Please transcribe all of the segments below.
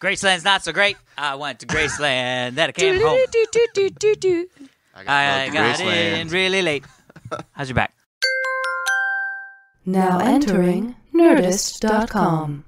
Graceland's not so great. I went to Graceland, then I came home. I got in really late. How's your back? Now entering Nerdist.com.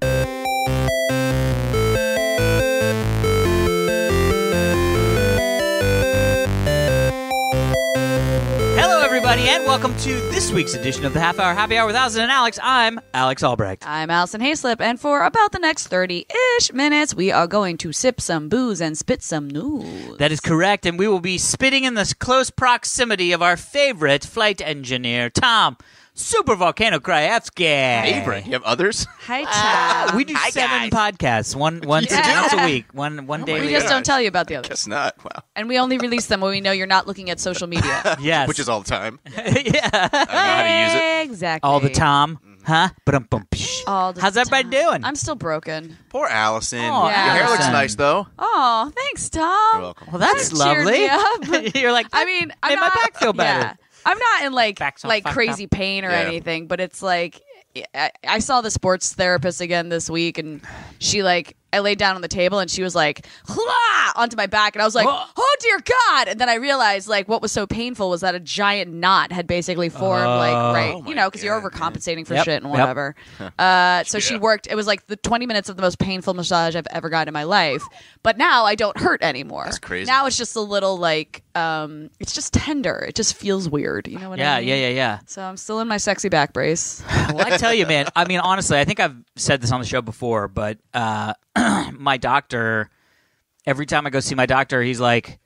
Hello, everybody, and welcome to this week's edition of the Half Hour Happy Hour with Alison and Alex. I'm Alex Albrecht. I'm Alison Haislip, and for about the next 30-ish minutes, we are going to sip some booze and spit some news. That is correct, and we will be spitting in the close proximity of our favorite flight engineer, Tom Super Volcano Krajewski. Favorite? You have others? Hi, Tom. We do 7 podcasts, one once a week, one day. We just don't tell you about the others. Guess not. Wow. And we only release them when we know you're not looking at social media. Yes. Which is all the time. Yeah. I know how to use it. Exactly. All the time. Huh? All the How's everybody time. doing? I'm still broken. Poor Allison. Oh, Your hair looks Allison. nice, though. Oh, thanks, Tom. You're welcome. Well, that's That cheered lovely. me up. You're like, I mean, I'm made my not, back feel better. Yeah. I'm not in Back's all fucked crazy up. pain or Yeah. anything, but it's like I saw the sports therapist again this week, and she I laid down on the table and she was like, "Hlah!" onto my back, and I was like, "Oh dear God!" And then I realized what was so painful was that a giant knot had basically formed, my because you're God, overcompensating for Yep, shit and yep. whatever. So she worked. It was like the 20 minutes of the most painful massage I've ever gotten in my life. But now I don't hurt anymore. That's crazy. Now it's just a little it's just tender. It just feels weird. You know what I mean? Yeah. So I'm still in my sexy back brace. Well, I tell you, man, I mean, honestly, I think I've said this on the show before, but my doctor, every time I go see my doctor, he's like,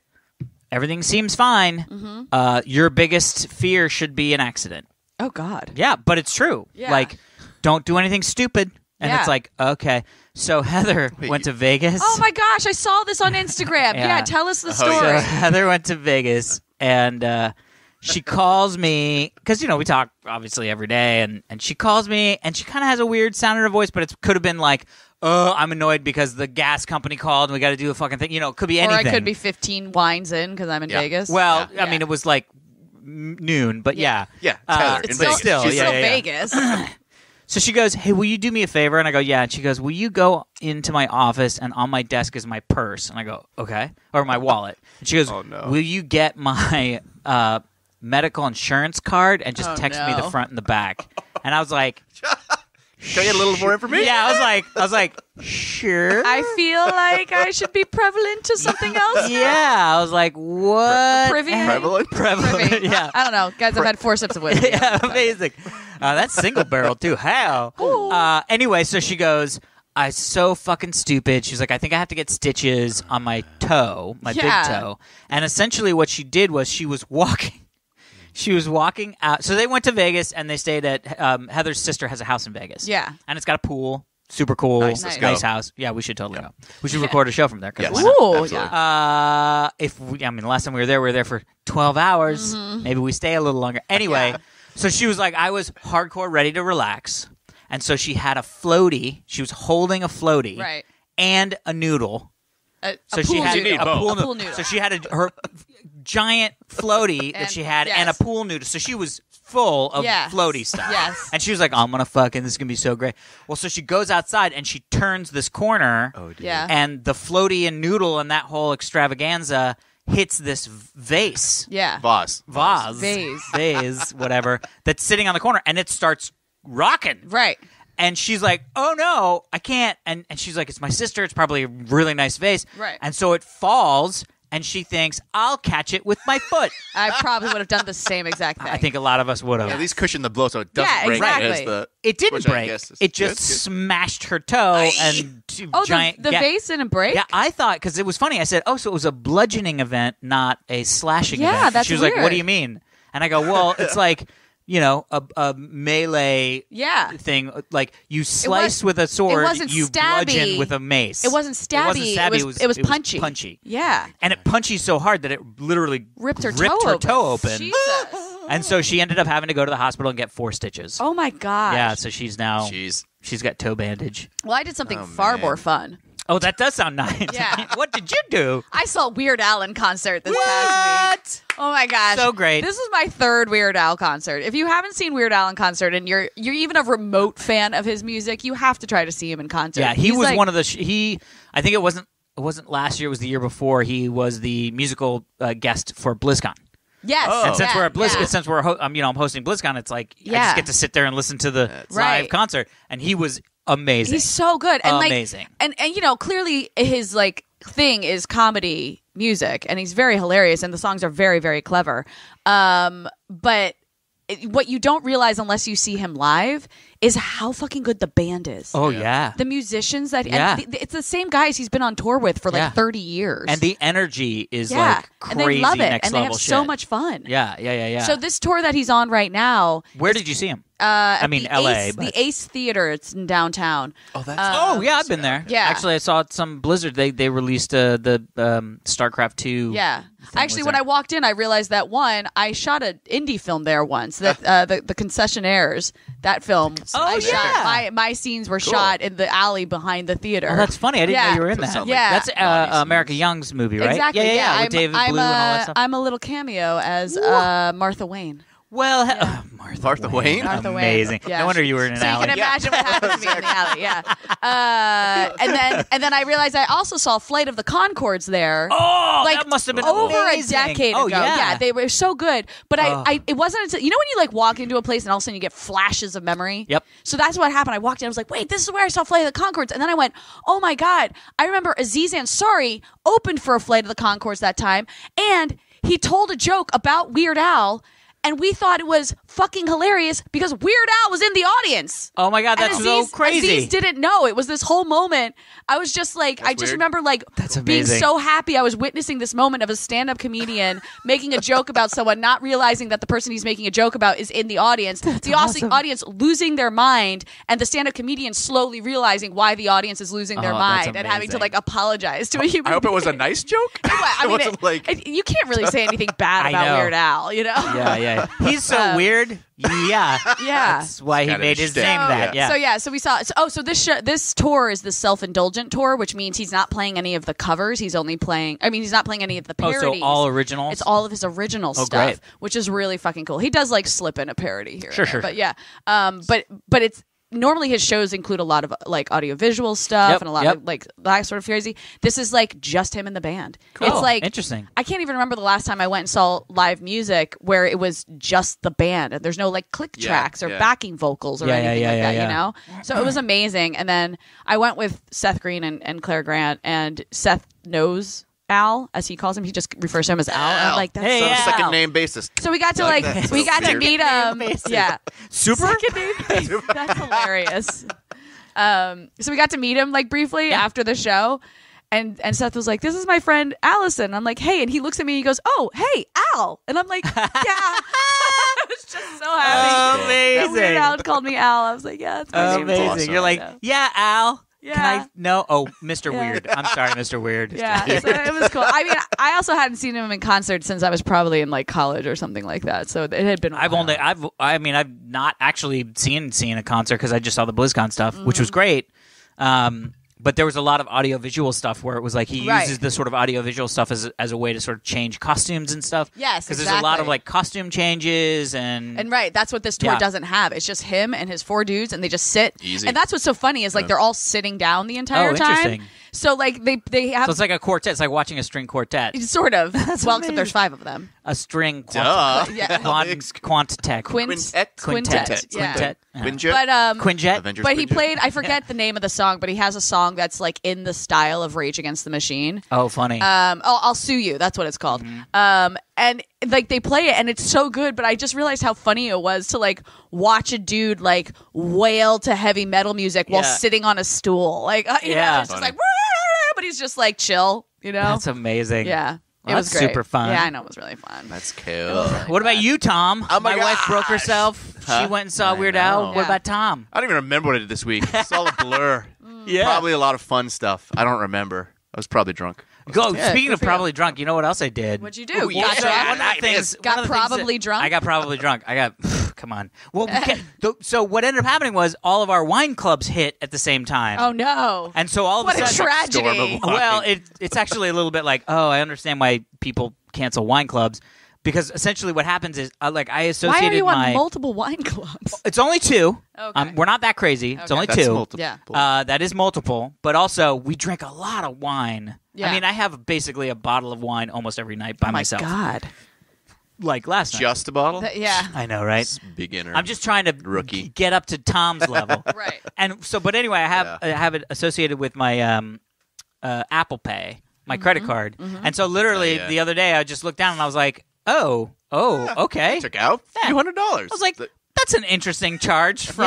everything seems fine. Mm-hmm. Your biggest fear should be an accident. Oh God. Yeah, but it's true. Yeah. Don't do anything stupid. And Yeah. it's like, okay. So Heather went to Vegas. Oh my gosh, I saw this on Instagram. Yeah. Yeah, tell us the yeah. story. So Heather went to Vegas, and she calls me because we talk obviously every day, and she calls me, and she kind of has a weird sound in her voice, but it could have been like, "Oh, I'm annoyed because the gas company called, and we got to do a fucking thing." It could be Or anything. I could be 15 wines in because I'm in Yeah. Vegas. Well, Yeah. I mean, it was like noon, but yeah. Yeah, it's Heather in it's Vegas. still, Still, she's yeah, still yeah. Vegas. So she goes, "Hey, will you do me a favor?" And I go, "Yeah." And she goes, "Will you go into my office, and on my desk is my purse?" And I go, "Okay," or my wallet. And she goes, Oh, no. "Will you get my medical insurance card and just text me the no. front and the back?" And I was like, Can I get a little more information? "Yeah." I was like, "Sure." I feel like I should be prevalent to something else. Yeah, I was like, "What?" Privy? Prevalent? Prevalent. Yeah. I don't know. Guys, I've had 4 sips of whiskey. Yeah, amazing. That's single barrel too. How? Anyway, so she goes, "I'm so fucking stupid." She's like, "I think I have to get stitches on my toe, my Yeah. big toe." And essentially what she did was she was walking. She was walking out. So they went to Vegas and they stayed at Heather's sister has a house in Vegas. Yeah. And it's got a pool. Super cool. Nice. Let's Nice go. house. Yeah, we should totally go. We should record a show from there. 'Cause Yes. why not? Ooh, Absolutely. yeah. The last time we were there for 12 hours. Maybe we stay a little longer. Anyway, so she was like, I was hardcore ready to relax. And so she had a floaty. She was holding a floaty Right. and a noodle. So a she pool had noodle. a pool A noodle. pool noodle. So she had her giant floaty that And- she had and a yes. pool noodle. So she was full of Yes. floaty stuff. Yes. And she was like, "Oh, I'm going to fucking, this is going to be so great." Well, so she goes outside and she turns this corner. Oh, dear. Yeah. And the floaty and noodle and that whole extravaganza hits this vase. Yeah. Vase. Vase, whatever, that's sitting on the corner, and it starts rocking. Right. And she's like, "Oh no, I can't." And she's like, "It's my sister. It's probably a really nice vase." Right. And so it falls, and she thinks, "I'll catch it with my foot." I probably would have done the same exact thing. I think a lot of us would have. At least cushion the blow so it doesn't Yeah, break. exactly. As the, It didn't which I break. guess is It just good. smashed her toe and two Oh, giant. the vase didn't break? Yeah, I thought because it was funny. I said, "Oh, so it was a bludgeoning event, not a slashing Yeah, event." And that's she was like, "What weird. do you mean?" And I go, "Well, it's like a melee Yeah. thing. Like you slice with a sword, wasn't you stabby. bludgeon with a mace. It wasn't stabby. It It was punchy. punchy. Yeah. And it punchy so hard that it literally Ripped her toe open. Jesus. And so she ended up having to go to the hospital and get 4 stitches. Oh my gosh. Yeah, so she's now Jeez. she's got toe bandage. Well, I did something Oh, far man. more fun. Oh, that does sound nice. Yeah. What did you do? I saw Weird Al in concert this past week. Oh my gosh. So great. This is my 3rd Weird Al concert. If you haven't seen Weird Al in concert and you're even a remote fan of his music, you have to try to see him in concert. Yeah, he He's was like- one of the. I think it wasn't last year. It was the year before. He was the musical guest for BlizzCon. Yes. Oh. And since we're at BlizzCon, yeah. since I'm hosting BlizzCon, it's like I Yeah. just get to sit there and listen to the live right. concert, and he was amazing. He's so good. And amazing. Like, and you know, clearly his like thing is comedy music, and he's very hilarious, and the songs are very, very clever. But what you don't realize unless you see him live is how fucking good the band is. Oh yeah. The musicians that Yeah. and it's the same guys he's been on tour with for like Yeah. 30 years. And the energy is yeah. like crazy, and they love it, next and they level have so shit. much fun. Yeah. So this tour that he's on right now, Where did you see him? I mean, LA, the but- Ace Theater. It's in downtown. Oh, that's Oh yeah, I've been there. Yeah. Actually, I saw at some Blizzard. They released the StarCraft 2. Yeah. thing Actually, was when there. I walked in, I realized that one, I shot an indie film there once. That the Concessionaires, that film. Oh, I yeah. shot, my scenes were shot in the alley behind the theater. Oh, that's funny. I didn't know Yeah. you were in That that. sounds Yeah. That's Naughty America Young's movie, right? Exactly. Yeah. With David Blue and all that stuff. I'm a little cameo as Martha Wayne. Well, Martha Wayne? Martha Wayne. Amazing. Yeah. No wonder you were in an So alley. you can imagine what happened to me in the alley. Yeah. And then I realized I also saw Flight of the Conchords there. Oh, like that must have been over amazing. a decade Oh, ago. yeah. They were so good. But I it wasn't until you know when you like walk into a place and all of a sudden you get flashes of memory. Yep. So that's what happened. I walked in. I was like, wait, this is where I saw Flight of the Conchords. And then I went, oh my god, I remember Aziz Ansari opened for a Flight of the Conchords that time, and he told a joke about Weird Al. And we thought it was fucking hilarious because Weird Al was in the audience. Oh my god, that's And so crazy. Aziz didn't know. It was this whole moment. I was just like, I just weird. remember like That's being amazing. so happy. I was witnessing this moment of a stand-up comedian making a joke about someone, not realizing that the person he's making a joke about is in the audience. The awesome. audience losing their mind, and the stand-up comedian slowly realizing why the audience is losing their Oh, that's mind and having to amazing. like apologize to a human I hope it was a being. nice joke. I It mean, wasn't like you can't really say anything bad I about know. Weird Al, you know? Yeah. He's so weird. Yeah. Yeah. That's why he Kind of made a his shtick. name that. Yeah. So we saw. So this tour is the self-indulgent tour, which means he's not playing any of the covers. He's only playing. I mean, he's not playing any of the Oh, parodies. so all originals? It's all of his original stuff, great. which is really fucking cool. He does like slip in a parody here, Sure, and there, sure. but yeah. But it's. Normally his shows include a lot of like audiovisual stuff Yep, and a lot yep. of like that sort of crazy. This is like just him and the band. Cool. It's like Interesting. I can't even remember the last time I went and saw live music where it was just the band and there's no like click Yeah, tracks or yeah. backing vocals or Yeah, anything yeah, like yeah, that, yeah. you know? So it was amazing. And then I went with Seth Green and Claire Grant, and Seth knows Al, as he calls him. He just refers to him as Al. And I'm like, that's Hey, so Al. second name basis. So we got to Like like that. we got to Weird. meet him. basis. Yeah. Super? Second name basis. That's hilarious. So we got to meet him like briefly after the show. And Seth was like, "This is my friend Allison." I'm like, "Hey," and he looks at me and he goes, "Oh, hey, Al." And I'm like, "Yeah." I was just so happy. Amazing. That Weird Al called me Al. I was like, "Yeah, that's my name." Amazing. awesome. You're like, yeah, Al. Yeah. Can I? No. Oh, Mr. Yeah. Weird. I'm sorry, Mr. Weird. Yeah, so it was cool. I mean, I also hadn't seen him in concert since I was probably in like college or something like that. So it had been. a while. I've not actually seen a concert because I just saw the BlizzCon stuff, which was great. But there was a lot of audiovisual stuff where it was like he Right. uses the sort of audiovisual stuff as a way to sort of change costumes and stuff. Yes, because there's a lot of exactly. like costume changes and right, that's what this tour Yeah. doesn't have. It's just him and his four dudes, and they just sit. Easy. And that's what's so funny is like they're all sitting down the entire Oh, time. interesting. So like they have so it's like a quartet. It's like watching a string quartet, sort of. Well, amazing. except there's 5 of them. a string Duh. Yeah. quantet. Quintet. Quintet. Yeah. Quintet. Quinjet. But Quinjet. Avengers but he Quinjet. played. I forget the name of the song, but he has a song that's like in the style of Rage Against the Machine. Oh, funny. I'll Sue You. That's what it's called. And like they play it, and it's so good. But I just realized how funny it was to like watch a dude like wail to heavy metal music while Yeah. sitting on a stool. Like you know, Yeah. it's just Funny. like, but he's just like chill. You know, That's amazing. yeah. Well, It was that's great. super fun. Yeah, I know it was really fun. That's cool. What about you, Tom? Oh my wife broke gosh. herself. She Huh? went and saw I Weird know. Al. What Yeah. about Tom? I don't even remember what I did this week. It's all a blur. Yeah. Probably a lot of fun stuff. I don't remember. I was probably drunk. Go. Yeah, Speaking good of for you. probably drunk, you know what else I did? What'd you do? Ooh, You yeah. got So drunk? one of the things, Got one of the things probably that- drunk? I got probably drunk. I got. Come on. Well, so what ended up happening was all of our wine clubs hit at the same time. Oh no! And so all of What a a sudden, tragedy! Storm of wine. well, it's actually a little bit like, oh, I understand why people cancel wine clubs, because essentially what happens is I Why are associated you my. on multiple wine clubs? It's only 2. Okay. We're not that crazy. It's only That's 2. multiple. Yeah. That is multiple, but also we drink a lot of wine. Yeah. I mean, I have basically a bottle of wine almost every night by myself. God. Like last night. Just a bottle? Yeah. I know, right? Beginner. I'm just trying to Rookie. get up to Tom's level. Right. And so, but anyway, I have it associated with my Apple Pay, my credit card. And so literally the other day I just looked down and I was like, oh, okay. Took out a few $100. I was like, that's an interesting charge from,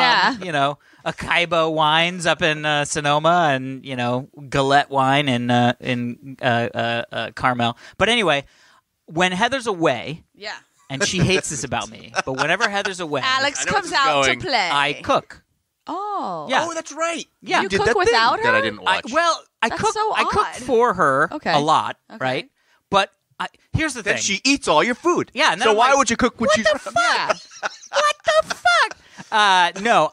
Acaibo Wines up in Sonoma and, Galette Wine in Carmel. But anyway, when Heather's away, Yeah. and she hates this about me, but whenever Heather's away, Alex I know where comes this is out going. to play. I cook. Oh. Yeah. Oh, that's right. Yeah. You Did cook that thing without her? that I didn't watch. I That's cook. so I cook odd. for her Okay. a lot, Okay. right? But here's the Then thing. she eats all your food. Yeah, and then So I'm why like, would you cook when she's the fuck? Yeah. What the fuck? No,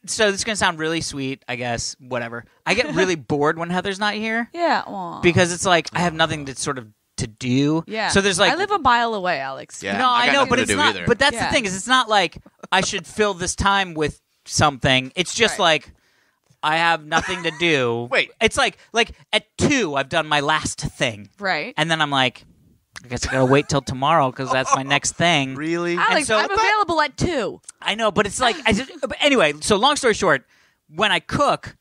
So this is gonna sound really sweet, I guess. Whatever. I get really bored when Heather's not here Yeah. Aw. because it's like I have nothing to do. Yeah. So there's like I live a mile away, Alex. Yeah. no, I I got know, nothing but to it's do not. either. But that's Yeah. the thing is, it's not like I should fill this time with something. It's just Right. like I have nothing to do. Wait. It's like at 2, I've done my last thing, Right. and then I'm like, I guess I gotta wait till tomorrow because that's my next thing. Really? Alex, so- I'm available at 2. I know, but it's like but anyway. So long story short, when I cook,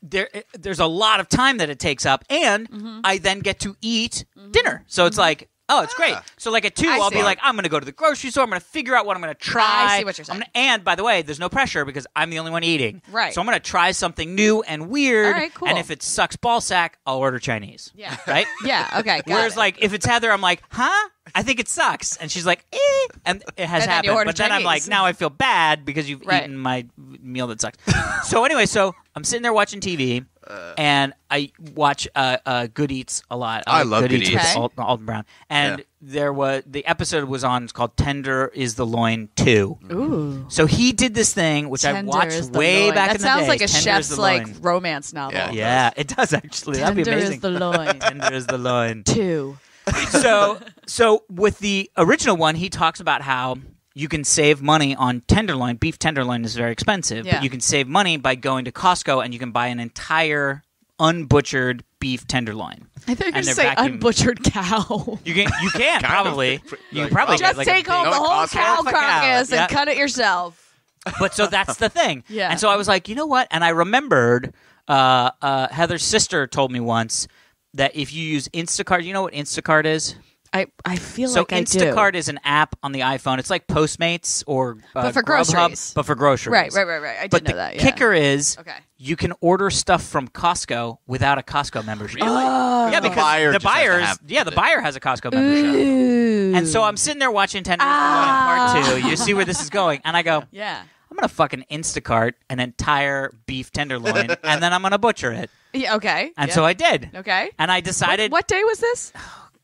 there's a lot of time that it takes up, and I then get to eat dinner. So it's like, oh, it's great. So like at 2, I I'll see. be like, I'm going to go to the grocery store. I'm going to figure out what I'm going to try. I see what you're saying. And by the way, there's no pressure because I'm the only one eating. Right. So I'm going to try something new and weird. All right, cool. And if it sucks ballsack, I'll order Chinese. Yeah. Right? Yeah. Okay. Got Whereas it. like if it's Heather, I'm like, huh? I think it sucks. And she's like, eh. And it has And then you happened. order But then I'm like, Chinese. now I feel bad because you've Right. eaten my meal that sucks. So anyway, I'm sitting there watching TV. And I watch Good Eats a lot. I like love Good Eats with Eats. Alton Brown. And Yeah. the episode was on. It's called "Tender Is the Loin 2." Ooh. So he did this thing, which I Tender watched is the way loin. back that in the day. sounds like a Tender is chef's the like loin. romance novel. Yeah. Yeah, it does actually. That'd be Tender amazing. is the loin. Tender is the loin. 2. So with the original one, he talks about how you can save money on tenderloin. Beef tenderloin is very expensive, Yeah. but you can save money by going to Costco and you can buy an entire unbutchered beef tenderloin. I think And you they're say vacuum- unbutchered cow. You can probably. You can probably Just get like take a home big, the whole Costco. cow Half a cow. carcass Yeah. and cut it yourself. But so that's the thing. Yeah. And so I was like, you know what? And I remembered Heather's sister told me once that if you use Instacart, you know what Instacart is? I feel So like I do. Instacart is an app on the iPhone. It's like Postmates or But for Grubhub, groceries. but for groceries. Right. I did But know the that. Yeah. kicker is Okay. you can order stuff from Costco without a Costco membership. Really? Oh. Yeah, because buyer the just has to buyers, have the buyer has a Costco membership. Ooh. And so I'm sitting there watching Tender is the Loin Part 2. You see where this is going. And I go, Yeah. I'm going to fucking Instacart an entire beef tenderloin, and then I'm going to butcher it. Yeah. Okay. And Yeah. so I did. Okay. And I decided, What day was this?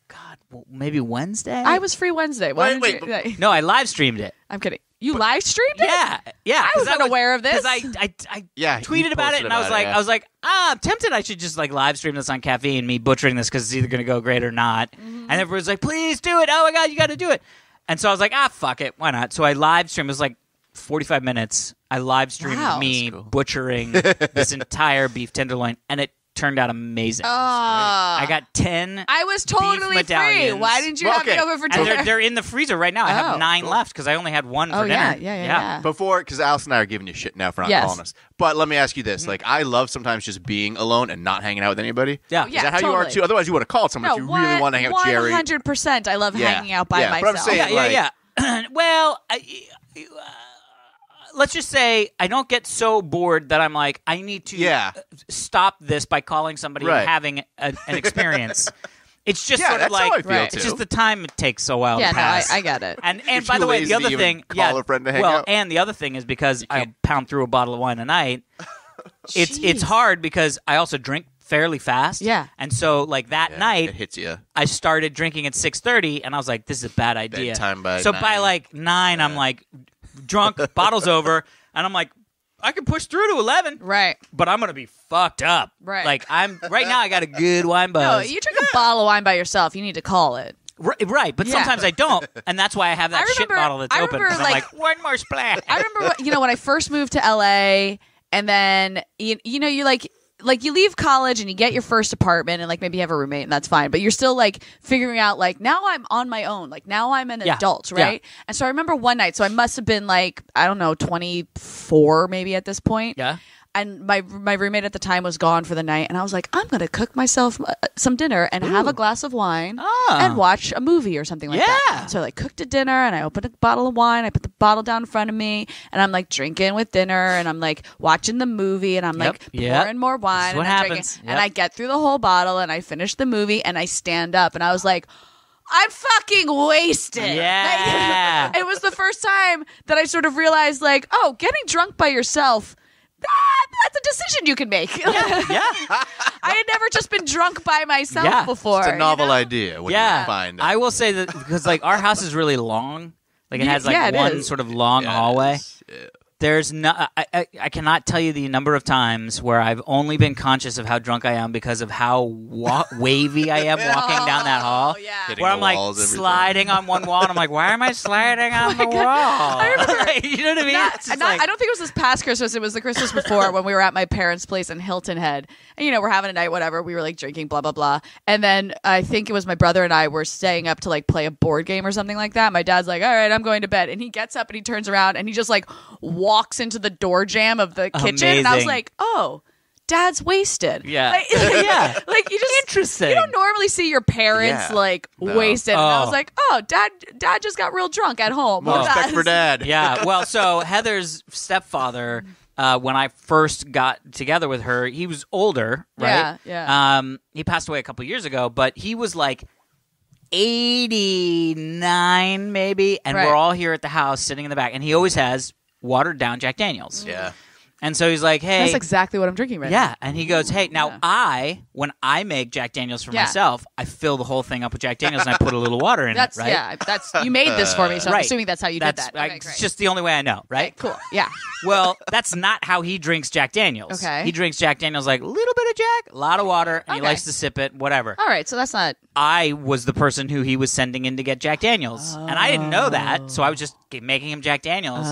God, well, maybe Wednesday? I was free Wednesday. Why Wait, did you? No, I live streamed it. I'm kidding. You live streamed it? Yeah. I was unaware of this. Because I Yeah, he tweeted about it, posted and I was about it, like, yeah. I'm tempted. I should just like live stream this on Caffeine, me butchering this because it's either going to go great or not. Mm-hmm. And everyone's like, please do it. Oh my God, you got to do it. And so I was like, fuck it, why not? So I live streamed. It was like 45 minutes. I live streamed Wow. me That's cool. butchering this entire beef tenderloin, and it turned out amazing. I got 10. I was totally free. medallions. Why didn't you Well, have me okay. over for and dinner? they're in the freezer right now. I have Oh. 9 left because I only had 1 for Oh, dinner. yeah. Before, because Alice and I are giving you shit now for not Yes. calling us. But let me ask you this: like, I love sometimes just being alone and not hanging out with anybody. Yeah. Oh, Is yeah. that how you are totally. too? Otherwise, you would have called someone No, if you really want to hang out with Jerry. 100%. I love Yeah. hanging out by Yeah, but I'm myself. saying- Yeah. Well, let's just say I don't get so bored that I'm like, I need to Yeah. stop this by calling somebody Right. and having an experience. It's just Yeah, sort of that's how like I feel, Right. too. it's just the time it takes a while Yeah, to no, pass. I get it. And You're by too the way, lazy the to other even thing, call a friend to hang well, out? and the other thing is because I can't- pound through a bottle of wine a night. It's Jeez. hard because I also drink fairly fast. Yeah. And so like that Yeah, night it hits you. I started drinking at 6:30, and I was like, "This is a bad idea." Bedtime by so 9. by like 9, I'm like drunk, bottle's over, and I'm like, I can push through to 11, Right. but I'm gonna be fucked up. Right. Like I'm right now. I got a good wine No, buzz. you drink a bottle of wine by yourself. You need to call it. Right, but Yeah. sometimes I don't, and that's why I have that shit bottle that's open. remember, 'cause I'm like, one more splash. I remember, when I first moved to LA, and then you leave college and you get your first apartment, and like maybe you have a roommate, and that's fine. But you're still like figuring out like now I'm on my own, like now I'm an adult, right? Yeah. And so I remember one night, so I must have been like 24 maybe at this point. Yeah. And my roommate at the time was gone for the night, and I was like, I'm gonna cook myself some dinner and have a glass of wine and watch a movie or something like that. So I like cooked a dinner, and I opened a bottle of wine. I put the bottle down in front of me, and I'm like drinking with dinner, and I'm like watching the movie, and I'm like pouring more wine. This is what and I'm happens. drinking, and I get through the whole bottle, and I finish the movie, and I stand up, and I was like, I'm fucking wasted. Yeah. Like, it was the first time that I sort of realized, like, oh, getting drunk by yourself. That's a decision you can make. Yeah. I had never just been drunk by myself before. It's a novel idea when you find it. I will say that because like our house is really long. Like it has like it one is. sort of long hallway. There's no, I cannot tell you the number of times where I've only been conscious of how drunk I am because of how wavy I am walking down that hall. Yeah. Hitting Where the I'm like walls every sliding on one wall, and I'm like, why am I sliding on the wall? I remember. You know what I mean? It's just like, I don't think it was this past Christmas. It was the Christmas before when we were at my parents' place in Hilton Head. And, we're having a night, whatever. We were like drinking, blah, blah, blah. And then I think it was my brother and I were staying up to like play a board game or something like that. My dad's like, all right, I'm going to bed. And he gets up and he turns around and he just like walks into the door jam of the kitchen. And I was Amazing. like, oh, Dad's wasted. Yeah. Like, Yeah. Like you just Interesting. You don't normally see your parents wasted. And I was like, oh, Dad just got real drunk at home. More respect for Dad. Yeah. Well, so Heather's stepfather, when I first got together with her, he was older, right? Yeah. He passed away a couple years ago, but he was like 89 maybe, and Right. we're all here at the house sitting in the back, and he always has watered down Jack Daniels. Yeah. And so he's like, hey. That's exactly what I'm drinking right now. Yeah, and he goes, hey, now when I make Jack Daniels for myself, I fill the whole thing up with Jack Daniels and I put a little water in it, right? Yeah, you made this for me, so I'm Right. assuming that's how you did that. Okay, It's great. just the only way I know, right? Okay, cool. Yeah. Well, that's not how he drinks Jack Daniels. Okay. He drinks Jack Daniels like a little bit of Jack, a lot of water, and he Okay. likes to sip it, whatever. All right, so that's not. I was the person who he was sending in to get Jack Daniels, and I didn't know that, so I was just making him Jack Daniels.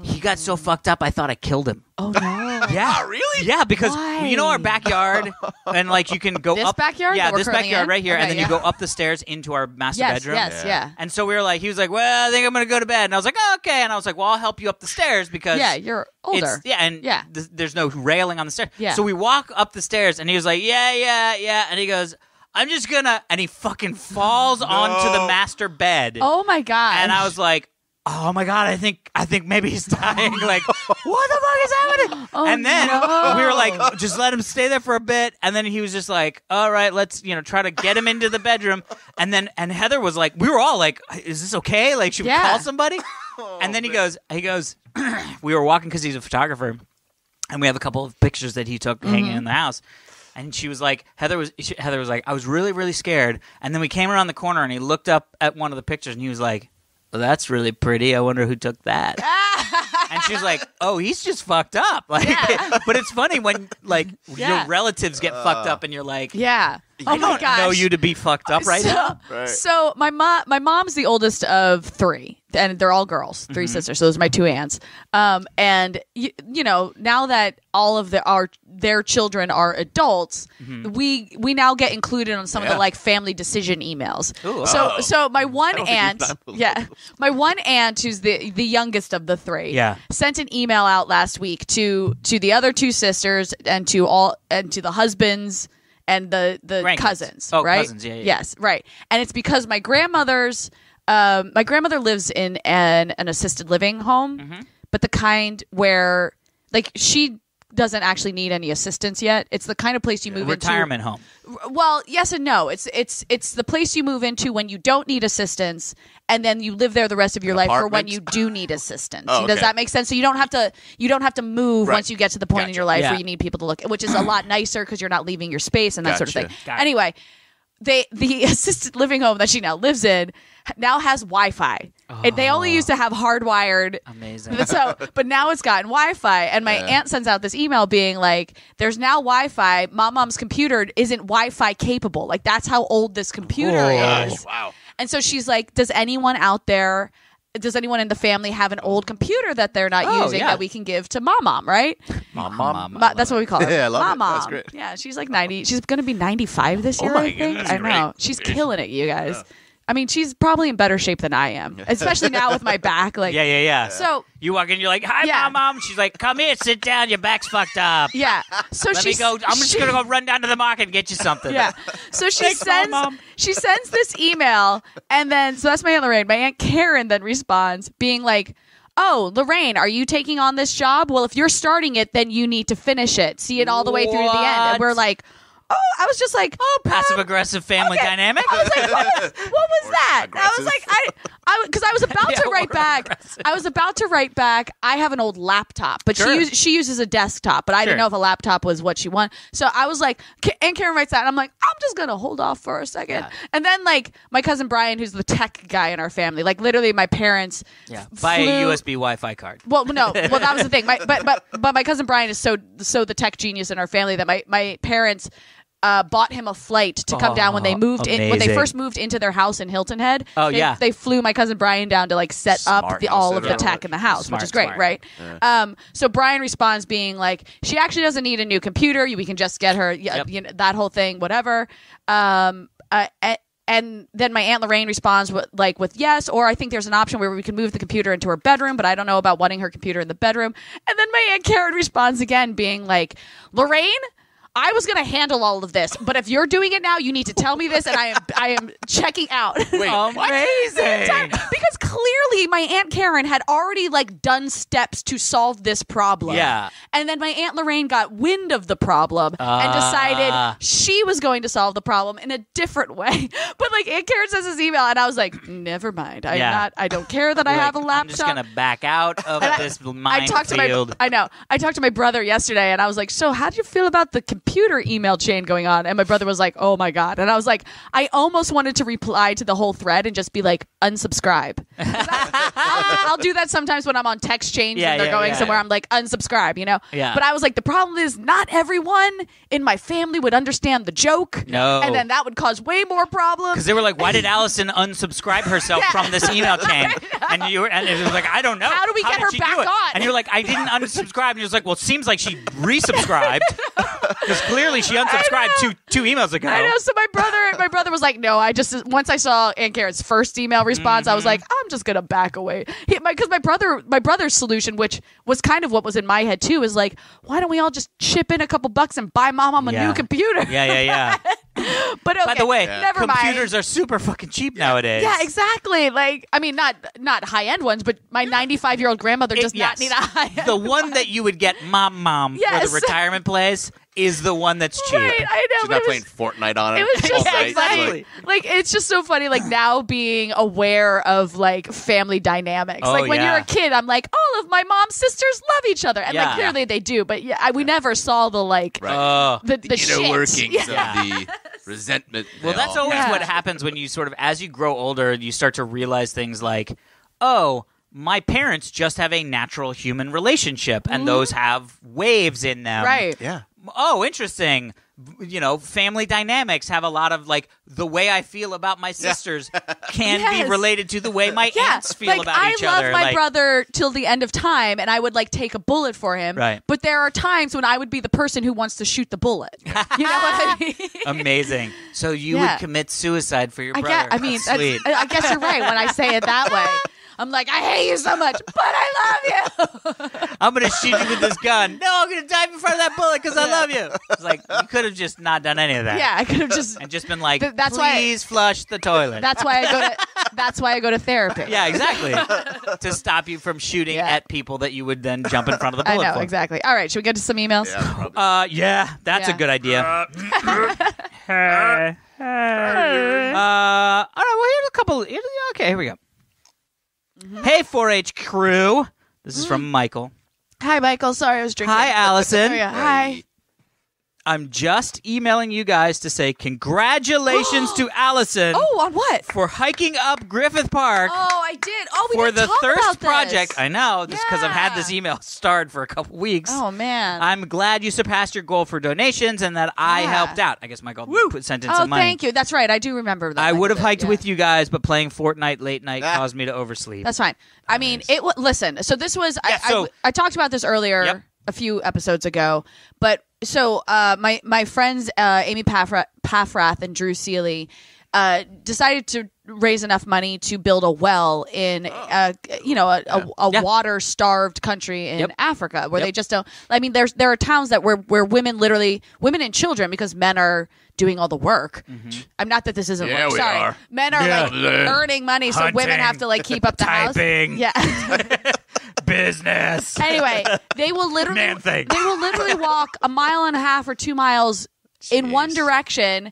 He got so fucked up, I thought I killed him. Oh no. Yeah, really? Yeah, because Why? you know our backyard, and like you can go This up. backyard Yeah, that we're this currently backyard in? right here, Okay, and then yeah. you go up the stairs into our master Yes. bedroom. Yes. Yeah. And so we were like, he was like, well, I think I'm gonna go to bed, and I was like, oh, okay, and I was like, well, I'll help you up the stairs because Yeah. You're older. and there's no railing on the stairs. Yeah. So we walk up the stairs, and he was like, yeah, and he goes, I'm just gonna, and he fucking falls onto the master bed. Oh my god. And I was like, oh my god, I think maybe he's dying. Like, what the fuck is happening? And then we were like, just let him stay there for a bit. And then he was just like, all right, let's try to get him into the bedroom. And Heather was like, we were all like, is this okay? Like, should we call somebody? And then he goes, we were walking because he's a photographer, and we have a couple of pictures that he took hanging in the house. And she was like, Heather was like, I was really, really scared. And then we came around the corner, and he looked up at one of the pictures, and he was like, well, that's really pretty. I wonder who took that. And she was like, oh, he's just fucked up. Like, but it's funny when like your relatives get fucked up, and you're like, yeah. I Oh my don't gosh. know you to be fucked up right now. Right. So my mom's the oldest of three, and they're all girls, 3 sisters. So those are my 2 aunts. And now that all of their children are adults, we now get included on some of the like family decision emails. Ooh, So my one don't think aunt, he's that little. my one aunt who's the youngest of the 3, sent an email out last week to the other 2 sisters and to the husbands and the Grandkids. cousins, Oh, right? cousins, yeah. Yes, right. And it's because my grandmother lives in an assisted living home, but the kind where like she doesn't actually need any assistance yet. It's the kind of place you move Retirement home. into. Well, yes and no. It's the place you move into when you don't need assistance, and then you live there the rest of your life for when Apartment? you do need assistance. Oh, Does okay. that make sense? So you don't have to move Right. once you get to the point in Gotcha. your life Yeah. where you need people to look, which is a lot nicer because you're not leaving your space and that sort of Gotcha. thing. Got it. Anyway, the assisted living home that she now lives in now has Wi-Fi. And they only used to have hardwired. Amazing. But now it's gotten Wi-Fi, and my aunt sends out this email being like, "There's now Wi-Fi. Mom's computer isn't Wi-Fi capable. Like that's how old this computer Oh. is." Wow. And so she's like, does anyone in the family have an old computer that they're not using that we can give to mom, right? Mom. That's what we call her. Yeah, I love mom. it. That's great. Yeah, she's like 90. She's going to be 95 this year, my I think. goodness, I know. great. She's killing it, you guys. I mean, she's probably in better shape than I am, especially now with my back. Like, Yeah. So you walk in, you're like, "Hi, mom." She's like, "Come here, sit down. Your back's fucked up." yeah. So Let me go. I'm just gonna go run down to the market and get you something. Yeah. So Mom. she sends this email, and then so that's my Aunt Lorraine. My Aunt Karen then responds, being like, "Oh, Lorraine, are you taking on this job? Well, if you're starting it, then you need to finish it. See it all the way through to the end." And we're like, "Oh," I was just like, Passive aggressive family dynamic. I was like, what was that? I was like, because I was about to write back. aggressive. I was about to write back. I have an old laptop, but Sure. she uses a desktop. But I didn't Sure. know if a laptop was what she wanted. So I was like, and Karen writes that, and I'm like, I'm just gonna hold off for a second. Yeah. And then like my cousin Brian, who's the tech guy in our family, like literally my parents Buy a flew- USB Wi-Fi card. Well, no. Well, that was the thing. But my cousin Brian is so the tech genius in our family that my parents bought him a flight to come down when they moved in. When they amazing. first moved into their house in Hilton Head. Oh, they, yeah. They flew my cousin Brian down to like set Smart up house all of setup. the tech in the house, Smart, which is great, smart. right? So Brian responds being like, she actually doesn't need a new computer. We can just get her you know, that whole thing, whatever. And then my Aunt Lorraine responds with yes, or I think there's an option where we can move the computer into her bedroom, but I don't know about wanting her computer in the bedroom. And then my Aunt Karen responds again being like, Lorraine, I was going to handle all of this, but if you're doing it now, you need to tell me this, and I am checking out. Wait, Amazing. Because clearly my Aunt Karen had already like done steps to solve this problem. Yeah. And then my Aunt Lorraine got wind of the problem and decided she was going to solve the problem in a different way. But like Aunt Karen says this email, and I was like, never mind. I don't care that I have a laptop. I'm just gonna back out of this minefield. I talked to my brother yesterday, and I was like, so how do you feel about the computer email chain going on? And my brother was like, oh my God. And I was like, I almost wanted to reply to the whole thread and just be like, unsubscribe. I'll do that sometimes when I'm on text chains and they're going somewhere. I'm like, unsubscribe, you know? Yeah. But I was like, the problem is not everyone in my family would understand the joke. No. And then that would cause way more problems. Because they were like, why did Allison unsubscribe herself from this email chain? And it was like, I don't know. How do we get did her she back do it? on? And you're like, I didn't unsubscribe. And he was like, well, it seems like she resubscribed. Because clearly she unsubscribed two emails ago. I know. So my brother was like, no, once I saw Aunt Karen's first email response, I was like, I'm just going to back away. Because my brother's solution, which was kind of what was in my head too, is like, why don't we all just chip in a couple bucks and buy mom a new computer? Yeah. But okay, By the way, never computers mind. are super fucking cheap nowadays. Yeah, exactly. Like, I mean, not high end ones, but my 95-year-old grandmother does not need a high end. The one that you would get mom Yes. for the retirement place is the one that's cheap. Right, I know. She's but not it was- playing Fortnite on it. It was just all so night. funny. Like, it's just so funny, like, now being aware of, like, family dynamics. Oh, like, when yeah. you're a kid, I'm like, all of my mom's sisters love each other. And, Yeah. like, clearly they do. But, yeah, we never saw the, like, Right. Oh. the The shit. inner workings Yeah. of the resentment. Well, they that's all always Yeah. what happens when you sort of, as you grow older, you start to realize things like, oh, my parents just have a natural human relationship, and those have waves in them. Right. Yeah. Oh, interesting. You know, family dynamics have a lot of, like, the way I feel about my sisters can Yes. be related to the way my Yeah, aunts feel like, about each I other. love my like, brother till the end of time, and I would like take a bullet for him. Right. But there are times when I would be the person who wants to shoot the bullet. You know what I mean? amazing. So you Yeah. would commit suicide for your I brother. guess. I mean, That's sweet. I guess you're right when I say it that way. I'm like, I hate you so much, but I love you. I'm going to shoot you with this gun. No, I'm going to dive in front of that bullet because I love you. It's like, you could have just not done any of that. Yeah, I could have just. And just been like, That's why- please flush the toilet. That's why I go to therapy. Yeah, exactly. To stop you from shooting Yeah. at people that you would then jump in front of the I bullet know for. exactly. All right, should we get to some emails? Yeah, probably. Yeah, that's a Yeah. good idea. All right, well, here's a couple. Okay, here we go. Hey, 4-H crew. This is from Michael. Hi, Michael. Sorry, I was drinking. Hi, Allison. Oh, yeah. Hi. I'm just emailing you guys to say congratulations to Allison Oh, on what? for hiking up Griffith Park Oh, I did. Oh, we for didn't the talk Thirst about this. Project. I know, just because I've had Yeah. this email starred for a couple weeks. Oh, man. I'm glad you surpassed your goal for donations and that I Yeah. helped out. I guess Michael sent in Oh, some money. thank you. That's right. I do remember that. I would have hiked Yeah. with you guys, but playing Fortnite late night caused me to oversleep. That's fine. I mean, listen. So this was. Yeah, so- I talked about this earlier. Yep. A few episodes ago, but so my friends Amy Paffrath and Drew Seeley decided to raise enough money to build a well in a water starved country in Africa where they just don't. I mean, there are towns that where women and children, because men are doing all the work. I'm not that this isn't Yeah, work. we Sorry, are. men are like earning money, so women have to like keep up the typing. house. Yeah. Business. Anyway, they will literally walk a mile and a half or 2 miles in one direction,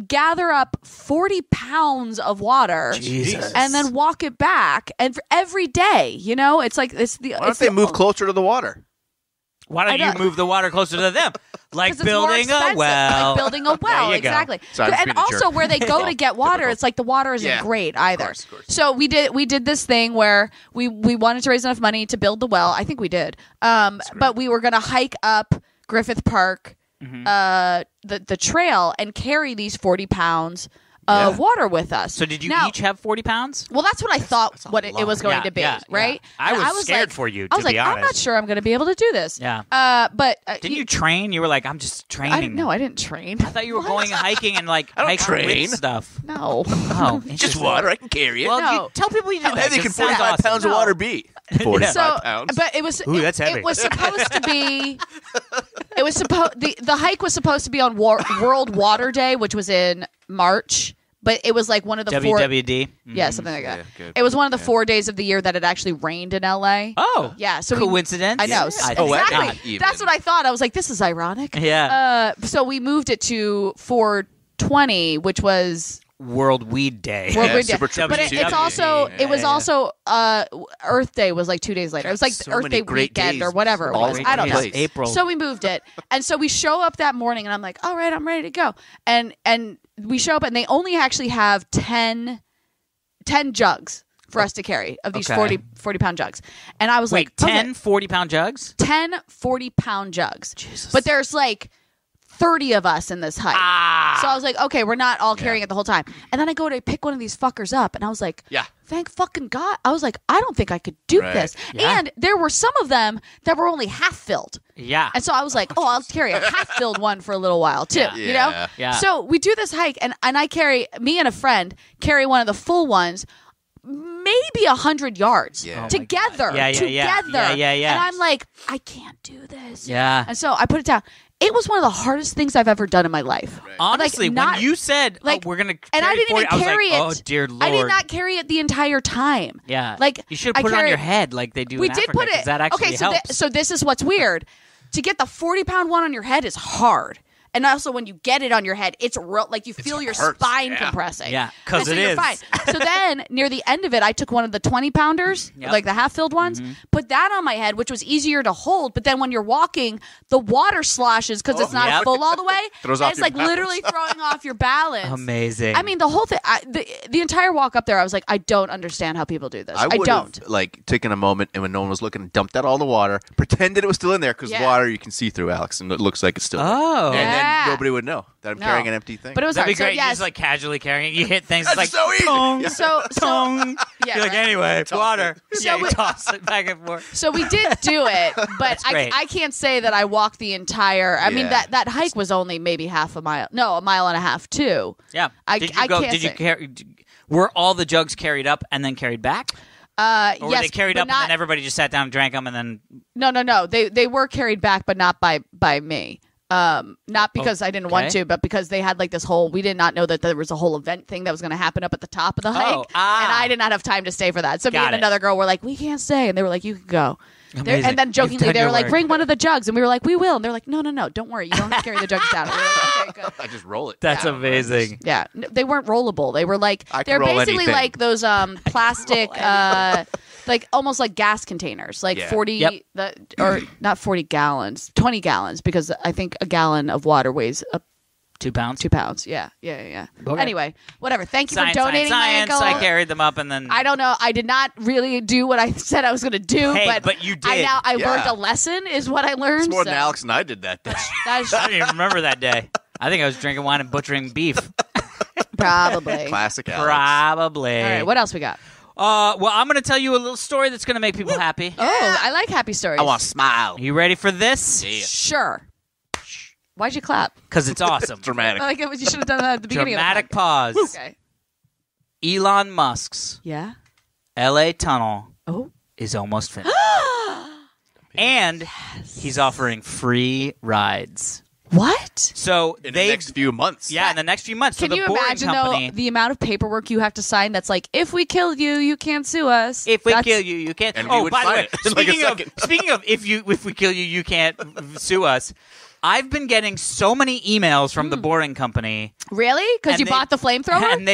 gather up 40 pounds of water, Jesus. and then walk it back. And for every day, it's like it's the. Why don't they move closer to the water? Why don't you move the water closer to them? Like 'Cause it's more building a expensive. well. Like building a well, There you go. exactly. Sorry, I'm And being a also, jerk. where they go to get water, it's like the water isn't Yeah. great either. Of course. So we did this thing where we wanted to raise enough money to build the well. I think we did. But we were going to hike up Griffith Park, the trail, and carry these 40 pounds of water with us. So did you Now, each have 40 pounds? Well, that's what I thought a it was going to be, Yeah, right? yeah. I And was scared for you, I was to be like, I'm honest. not sure I'm going to be able to do this. Yeah. But Didn't you train? You were like, I'm just training. I didn't train. I thought you were going hiking and like I don't hiking train. with stuff. No. Oh, Just interesting. water. I can carry it. Well, No. you tell people you did How that. heavy 'cause can it sounds 45 awesome. pounds of No. water be? 45 So, pounds. but it was Ooh, that's heavy. It was supposed to be. It was the hike was supposed to be on World Water Day, which was in March. But it was like one of the WWD. yeah, something like that. Yeah, good. It was one of the 4 days of the year that it actually rained in LA. Oh, Yeah, so coincidence? I know. I Oh, think exactly. not. even. That's what I thought. I was like, this is ironic. Yeah. So we moved it to 420, which was World Weed Day. World Yeah, Weed Day. Super Triple But it's T. also it was Yeah. also Earth Day was like 2 days later. It was like So Earth many Day great weekend days or whatever it all was. in I don't know. place. April. So we moved it, and so we show up that morning, and I'm like, all right, I'm ready to go. And we show up, and they only actually have 10 jugs for us to carry of these Okay. 40 pound jugs. And I was Wait, like, 10 okay, 40-pound jugs? 10 40-pound jugs. Jesus. But there's like 30 of us in this hike. Ah. So I was like, okay, we're not all carrying it the whole time. And then I go to pick one of these fuckers up, and I was like, Yeah. thank fucking God. I was like, I don't think I could do Right. this. Yeah. And there were some of them that were only half filled. Yeah. And so I was like, oh, I'll carry a half-filled one for a little while, too. Yeah. You know? Yeah. Yeah. So we do this hike, and me and a friend carry one of the full ones, maybe 100 yards Yeah. Oh my together. God. Yeah, yeah. Together. Yeah. And I'm like, I can't do this. Yeah. And so I put it down. It was one of the hardest things I've ever done in my life. Honestly, not- when you said, like, we're going to and I didn't even carry I was like, it. oh, dear Lord. I did not carry it the entire time. Yeah. Like, you should I have put it on carried- your head like they do We in did Africa, put 'cause it. that actually okay, so helps. so this is what's weird. To get the 40-pound one on your head is hard. And also, when you get it on your head, it's real. Like you feel your hurts. spine Yeah. compressing. Yeah, 'cause And so it you're is. Fine. So then, near the end of it, I took one of the 20-pounders, Yep. like the half-filled ones, put that on my head, which was easier to hold. But then when you're walking, the water sloshes because it's not Yep. full all the way. Throws and off it's your like balance. literally throwing off your balance. Amazing. I mean, the whole thing, the entire walk up there, I was like, I don't understand how people do this. I would don't. have like taken a moment and when no one was looking, dumped out all the water, pretended it was still in there because Yeah. water you can see through, Alex, and it looks like it's still Oh. there. And Yeah. then nobody would know that I'm No. carrying an empty thing. But it was That'd be hard. So, great. yes. You just like casually carrying it. You hit things That's like so easy. tong, Yeah. So tong. yeah, You're like, right? anyway, water. Yeah, you we- toss it back and forth. So we did do it, but great. I can't say that I walked the entire. I mean Yeah. that hike was only maybe half a mile. No, a mile and a half too. Yeah. I did you can't Did you say. carry? Were all the jugs carried up and then carried back? Or were Yes, they carried but up not, and then everybody just sat down and drank them and then? No. They were carried back, but not by me. Not because I didn't want Okay. to, but because they had like this whole. We did not know that there was a whole event thing that was going to happen up at the top of the hike, and I did not have time to stay for that. So me Got and it. another girl were like, "We can't stay," and they were like, "You can go." Amazing. And then You've jokingly, done they were your like, work. "Bring one of the jugs," and we were like, "We will." And they're like, "No, don't worry, you don't have to carry the jugs down." We were like, "Okay, good." I just roll it. That's amazing. Yeah, they weren't rollable. They were like I can they're roll basically anything. like those plastic, like almost like gas containers, like Yeah. 40 Yep. or not 40 gallons, 20 gallons, because I think a gallon of water weighs up 2 pounds. 2 pounds. Yeah. Okay. Anyway, whatever. Thank you Science, for donating science, my science. ankle. I carried them up and then. I don't know. I did not really do what I said I was going to do, Hey, but but you did. I Yeah. learned a lesson. Is what I learned. It's more than so Alex and I did that day. That's I don't even remember that day. I think I was drinking wine and butchering beef. probably. Classic Alex. Probably. All right. What else we got? Well, I'm going to tell you a little story that's going to make people happy. Oh, I like happy stories. I want to smile. You ready for this? Yeah. Sure. Why'd you clap? Because it's awesome. Dramatic. Like you should have done that at the beginning. Dramatic of the pause. podcast. Okay. Elon Musk's Yeah. LA tunnel Oh. is almost finished. And he's offering free rides. What? So In they the next few months. yeah, in the next few months. Can so the you boring imagine company, though the amount of paperwork you have to sign? That's like, if we kill you, you can't sue us. if we That's- kill you, you can't. And we Oh, would by the sign way, it in like a second. speaking of if we kill you, you can't sue us. I've been getting so many emails from the boring company. Really? Because And you they- bought the flamethrower? And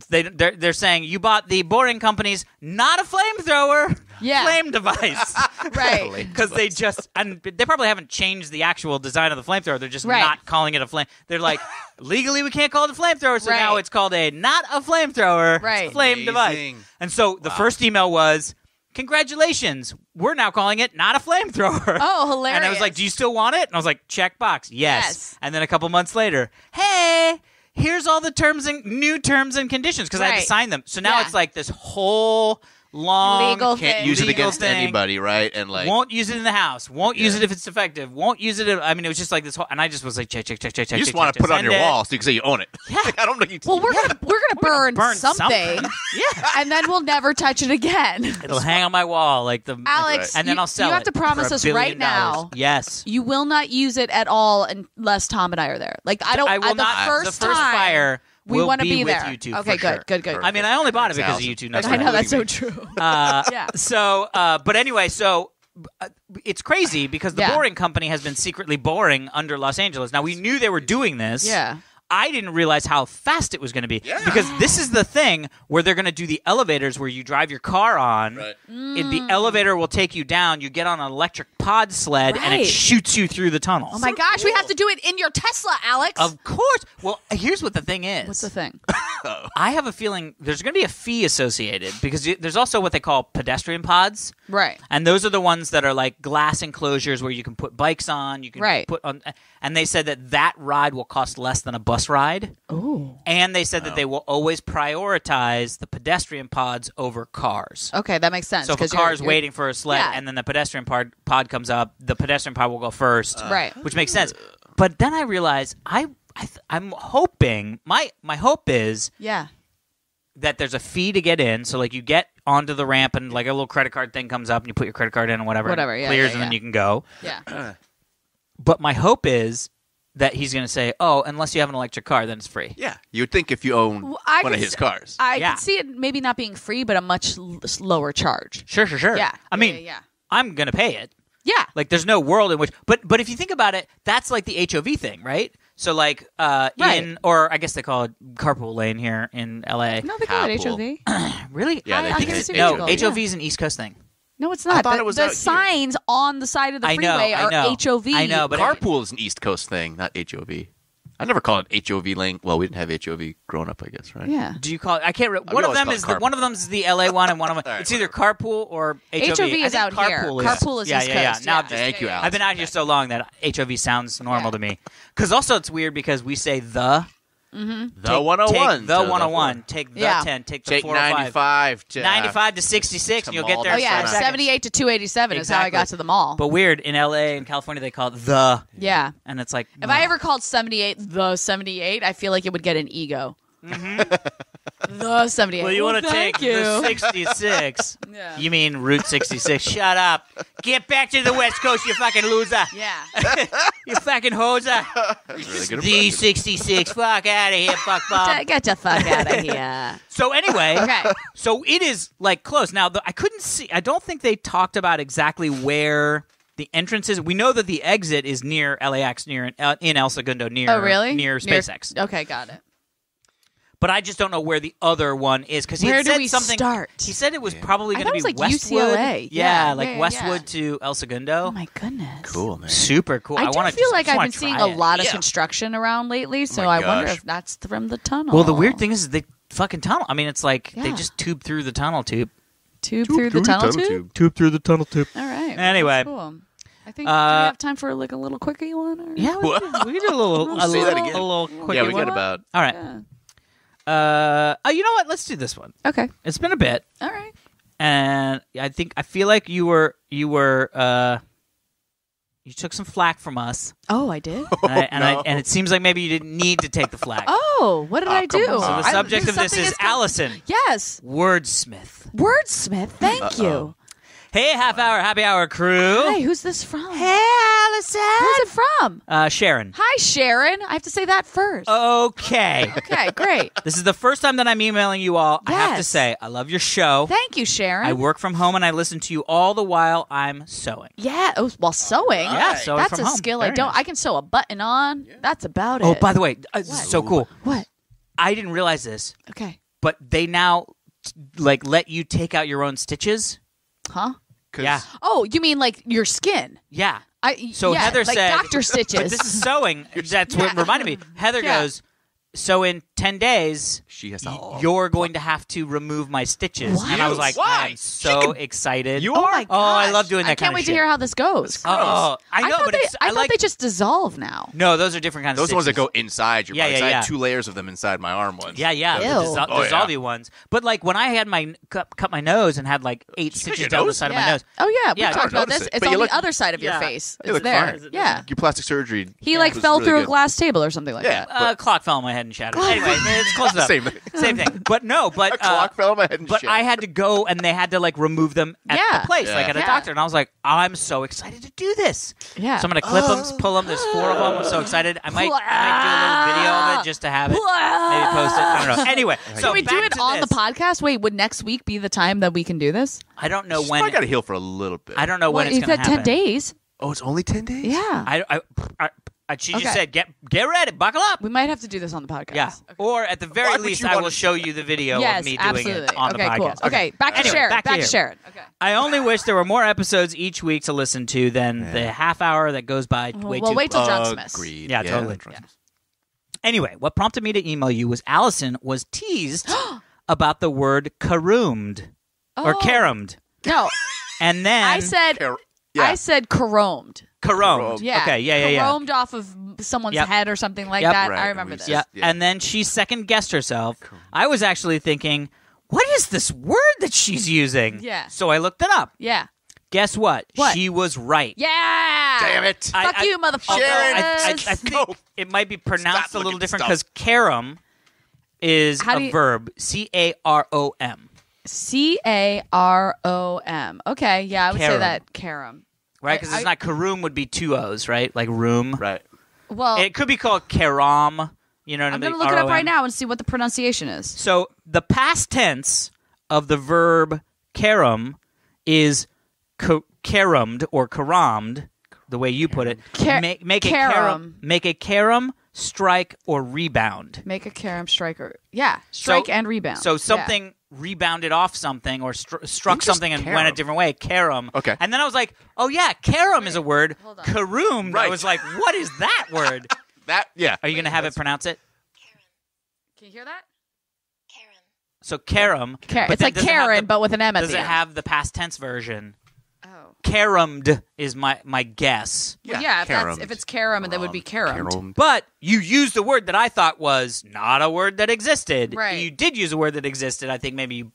they're saying you bought the boring company's not a flamethrower, Yeah. flame device, Right. Because they just and they probably haven't changed the actual design of the flamethrower. They're just Right. not calling it a flame. They're like, legally we can't call it a flamethrower, so Right. now it's called a not a flamethrower, Right. flame device. Amazing. And so the first email was, congratulations, we're now calling it not a flamethrower. Oh, hilarious. And I was like, do you still want it? And I was like, check box, yes. Yes. And then a couple months later, hey, here's all the new terms and conditions, because I had Right. to sign them. So now Yeah. it's like this whole long Legal Can't thing. use it legal against thing. anybody, right? And like, Won't use it in the house. Won't use Yeah. it if it's defective. Won't use it. I mean, it was just like this whole. And I just was like, check. you just want to put it on your wall so you can say you own it. Yeah. I don't know. You well, we're gonna burn, burn something, Yeah, and then we'll never touch it again. it'll hang on my wall like the. Alex, and then I'll sell it. you have to promise for us $1 right billion. now. Yes. You will not use it at all unless Tom and I are there. Like I don't. I will the not. First the first time, fire. we will want to be with there. you two. Okay, for good, sure. good. I mean, I only bought it because of Allison. you two. That's I know that's so including true. Yeah. Yeah. So, but anyway, it's crazy because the Yeah. Boring Company has been secretly boring under Los Angeles. Now, we knew they were doing this. Yeah. I didn't realize how fast it was going to be. Yeah. Because this is the thing where they're going to do the elevators where you drive your car on. Right. The elevator will take you down. You get on an electric pod sled, and it Right. shoots you through the tunnel. Oh my gosh, we have to do it in your Tesla, Alex. Of course. Well, here's what the thing is. What's the thing? I have a feeling there's going to be a fee associated because there's also what they call pedestrian pods. Right. And those are the ones that are like glass enclosures where you can put bikes on. You can Right. put on, and they said that ride will cost less than a bus ride. Oh. And they said that they will always prioritize the pedestrian pods over cars. Okay, that makes sense. So if a 'cause car you're- is you're- waiting for a sled Yeah. and then the pedestrian pod comes up, the pedestrian pod will go first, Right. which makes sense. But then I realized I'm hoping my hope is Yeah. that there's a fee to get in. So like you get onto the ramp and like a little credit card thing comes up and you put your credit card in and whatever, Whatever, and it yeah, clears yeah, and then yeah. you can go. Yeah. But my hope is that he's going to say, oh, unless you have an electric car, then it's free. Yeah, you would think if you own Well, I one of could his s- cars. I Yeah. can see it maybe not being free, but a much lower charge. Sure. Yeah. I mean, yeah. I'm going to pay it. Yeah. Like, there's no world in which, but if you think about it, that's like the HOV thing, right? So like, Right. or I guess they call it carpool lane here in LA. No, they call it Carpool. HOV. Really? Yeah, they I think can it's see No, what you call it, HOV is an East Coast thing. No, it's not. thought The, it was the out here. signs on the side of the I know, freeway I are know. HOV. I know, but Carpool is an East Coast thing, not HOV. I never called it HOV lane. Well, we didn't have HOV growing up, I guess, right? Yeah. Do you call it? I can't. One we of always them call it is carpool. one of them is the LA one, and one of them All right, it's either carpool or HOV. HOV I is think out here. carpool is, Carpool is yeah, East yeah, Coast, Yeah. Now, yeah. I'm just- Thank you, Alex. I've been out here so long that HOV sounds normal Yeah. to me. Because also it's weird because we say the The 101. take the 101, take the Yeah. 10, take the Take 405. 95 to 95 to 66, and you'll get there Oh in yeah, 7 seconds. 78 to 287 is how I got Exactly. to the mall. But weird, in LA and California, they call it the, Yeah. and it's like, If I ever called 78 the 78, I feel like it would get an ego. The 78. Well, you want to take the 66. Yeah. You mean Route 66. Shut up. Get back to the West Coast, you fucking loser. Yeah. You fucking hoser. Really good The impression. 66. Fuck out of here, fuck Bob. Get the fuck out of here. So anyway, Okay. so it is like close. Now, I couldn't see, I don't think they talked about exactly where the entrance is. We know that the exit is near LAX, in El Segundo, near SpaceX. Okay, got it. But I just don't know where the other one is because he Where had do said we something. start? He said it was probably I going to thought be it was like Westwood. UCLA. Yeah, Yeah, like yeah, Westwood yeah. to El Segundo. Oh my goodness. Cool, man. Super cool. I do wanna feel just- like just I've wanna been seeing try a it. lot of Yeah. construction around lately, so my I wonder gosh. if that's from the tunnel. Well, the weird thing is the fucking tunnel. I mean, it's like they Yeah. just tube through the tunnel tube. tube through the tunnel tube. Tube through the tunnel tube. All right. Anyway. That's cool. I think do we have time for like a little quickie one? Or? Yeah, we can do a little, Say that again. a little quick. Yeah, we one. got about. All right. Yeah. You know what? Let's do this one. Okay. It's been a bit, All right. and I feel like you took some flack from us, Oh, I did. and it seems like maybe you didn't need to take the flack. Oh, what did I do? come on. So the subject of this something is come- Allison, Yes. wordsmith. Wordsmith. Thank you. Hey, happy hour crew. Hi, who's this from? Hey, Allison. Who's it from? Sharon. Hi, Sharon. I have to say that first. Okay. Okay, great. This is the first time that I'm emailing you all. I have to Yes. say, I love your show. Thank you, Sharon. I work from home and I listen to you all the while I'm sewing. Yeah, while sewing. Yeah, sewing That's from a home. skill I Very don't. nice. I can sew a button on. That's about it. Oh, by the way, this is so cool. What? I didn't realize this, Okay. but they now let you take out your own stitches. Huh? Yeah, Oh, you mean like your skin? yeah. So Heather like said, doctor stitches. But this is sewing. That's what reminded me. Heather Yeah. goes, so in 10 days, She has to. you're going to have to remove my stitches. What? And I was like, Why? I'm so excited. You Oh are? my Oh, I gosh. love doing that I can't kind of wait shit. to hear how this goes. Oh, I know, thought but it's I I thought like they just dissolve now. no. Those are different kinds of Those are the ones that stitches. go inside your Yeah, body. yeah, I yeah. had 2 layers of them inside my arm once. Yeah, yeah, the Ew. Oh, yeah. dissolvey ones. But like when I had my cut my nose and had like 8 stitches your down the nose? side of Yeah. my nose. Oh yeah, we Yeah, I talked don't about notice this. it. It's But on you the look- other side of your Yeah. face. You It's look there. fine. Yeah. Your plastic surgery. He like was fell really through a good. glass table or something like Yeah. that. Clock fell on my head and shattered. Anyway, it's close enough. Same thing. Same thing. But no, but A clock fell on my head and but shit. I had to go and they had to like remove them at Yeah. the place, like at a Yeah. doctor. And I was like, I'm so excited to do this. Yeah. So I'm gonna clip them, pull them. There's 4 of them. I'm so excited. I might do a little video of it just to have it. Maybe post it. I don't know. Anyway, so Can we do back it to on this. the podcast? Wait, would next week be the time that we can do this? I don't know She's when. probably got to heal for a little bit. I don't know when Well, it's you've gonna had happen. 10 days. Oh, it's only 10 days? Yeah. She just Okay. said, get ready, buckle up. We might have to do this on the podcast. Yeah. Okay. Or at the very Why would least, you I want will to- show you the video Yes, of me doing absolutely. it on okay, the podcast. cool. Okay, back to Anyway, Sharon. back to Back to you. Sharon. Okay. I only wish there were more episodes each week to listen to than the half hour that goes by way well, too wait till John Smith. Agreed. Yeah, totally. John Smith. Anyway, what prompted me to email you was Allison was teased about the word caroomed or Oh. caromed. No, And then I said Yeah. I said caromed. caromed. Yeah. Okay, yeah. Caromed off of someone's Yep. head or something like Yep. that. Right, I and remember we this. Yeah. Yeah. And then she second guessed herself. I was actually thinking, what is this word that she's using? Yeah. So I looked it up. Yeah. Guess what? What? She was right. Yeah. Damn it. Fuck you, motherfucker. Although Sharon, I think Go. it might be pronounced Stop a little looking different stuff. because carom is How do a you- verb. carom. Carom. Okay. Yeah, I would say Carom. that. Carom. Right? Because it's not caroom would be 2 O's, right? Like room. Right. Well, It could be called carom. You know what I I'm mean? going to look it up ROM. right now and see what the pronunciation is. So the past tense of the verb carom is caromed or caromed, the way you put it. Make carom. a carom, strike, or rebound. Make a carom striker. Yeah. Strike and rebound. So Yeah. something rebounded off something or struck just something and went a carom. different way. Carom. Okay. And then I was like, oh yeah, carom is a word. hold on. Caroomed. I Right. was like, what is that word? That, yeah. Are you going to have it pronounce it? Can you hear that? So carom. but It's then like does it have Karen, the- but with an M at Does the it end. have the past tense version? Oh. Caromed is my guess. Well, yeah, caromed. if it's carom, then it would be caromed. Caromed. But you used a word that I thought was not a word that existed. Right. You did use a word that existed. I think maybe you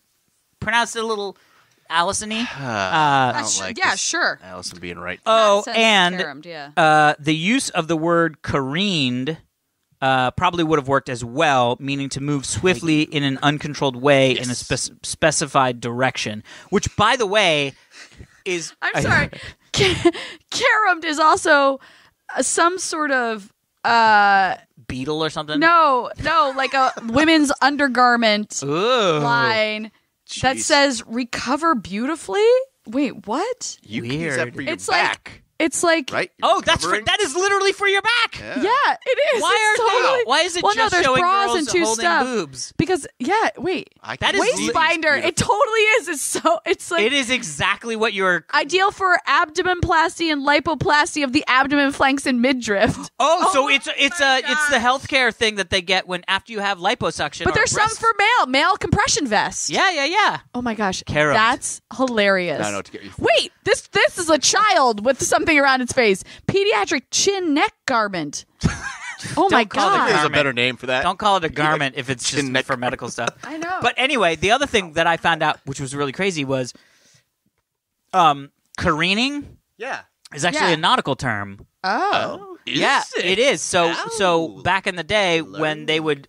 pronounced it a little Allison-y. I don't That's- like yeah, this sure. Allison being right. Oh, That says and caromed, yeah. the use of the word careened probably would have worked as well, meaning to move swiftly in an uncontrolled way in a specified direction. Which, by the way, is... I'm sorry. Caromed is also some sort of... beetle or something? No, like a women's undergarment Ooh. line that says "recover beautifully." Wait, what? You can Weird. use that for your It's back, It's like right? Oh, Recovering. that is literally for your back. Yeah. Yeah, it is. Why It's are totally, Why is it well, just no, there's showing bras girls and two holding stuff. boobs? Because wait, That is waist binder. It totally is. It's like It is exactly what you're. ideal for abdomen plasty and lipoplasty of the abdomen, flanks, and midriff. So it's the healthcare thing that they get when after you have liposuction. But or there's some breast- for male compression vest. Yeah. Oh my gosh, Caromed. that's hilarious. I know to get you. Wait, this is a child with something around its face. Pediatric chin neck garment. Oh my Don't call it a god. There's a garment. better name for that. Don't call it a garment if it's just Neck- for medical stuff. I know. But anyway, the other thing that I found out, which was really crazy, was careening Yeah. is actually Yeah. a nautical term. Oh. Yeah, it is. So Ow. back in the day when they would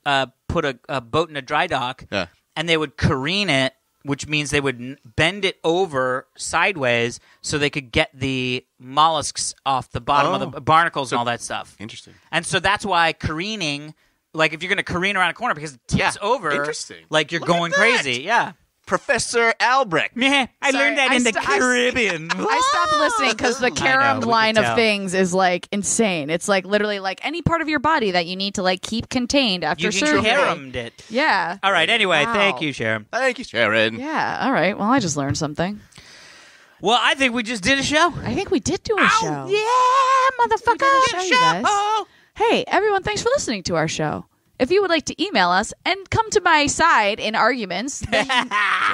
put a boat in a dry dock Yeah. and they would careen it, which means they would bend it over sideways so they could get the mollusks off the bottom of the barnacles and all that stuff. Interesting. And so that's why careening, like if you're going to careen around a corner because it tips over, Interesting. like you're Look at going that. crazy. Yeah. Professor Albrecht. Yeah, I Sorry, learned that I in the st- I- Caribbean. I stopped listening because the I know, caromed we line could of tell. things is like insane. It's like literally like any part of your body that you need to like keep contained after You surgery. caromed it. Yeah. All right, anyway, Wow. thank you, Sharon. Thank you, Sharon. Yeah. All right. Well, I just learned something. Well, I think we just did a show. I think we did do a show. Yeah, motherfucker. We did a show, you guys. Hey, everyone, thanks for listening to our show. If you would like to email us and come to my side in arguments, then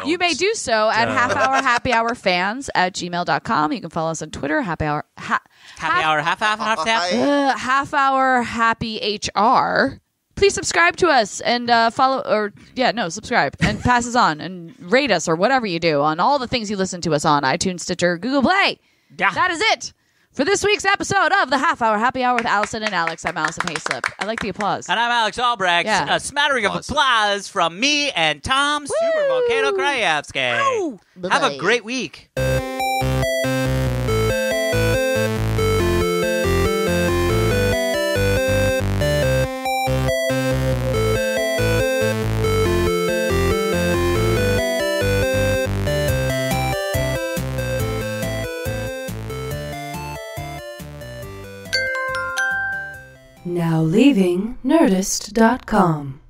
you may do so at halfhourhappyhourfans@gmail.com. You can follow us on Twitter, happy hour, half hour happy HR. Please subscribe to us and subscribe and pass us on and rate us or whatever you do on all the things you listen to us on iTunes, Stitcher, Google Play. Yeah. That is it for this week's episode of the Half Hour Happy Hour with Allison and Alex. I'm Alison Haislip. I like the applause. And I'm Alex Albrecht. Yeah. A smattering of applause from me and Tom Super Volcano Krajewski. Have a great week. Now leaving Nerdist.com.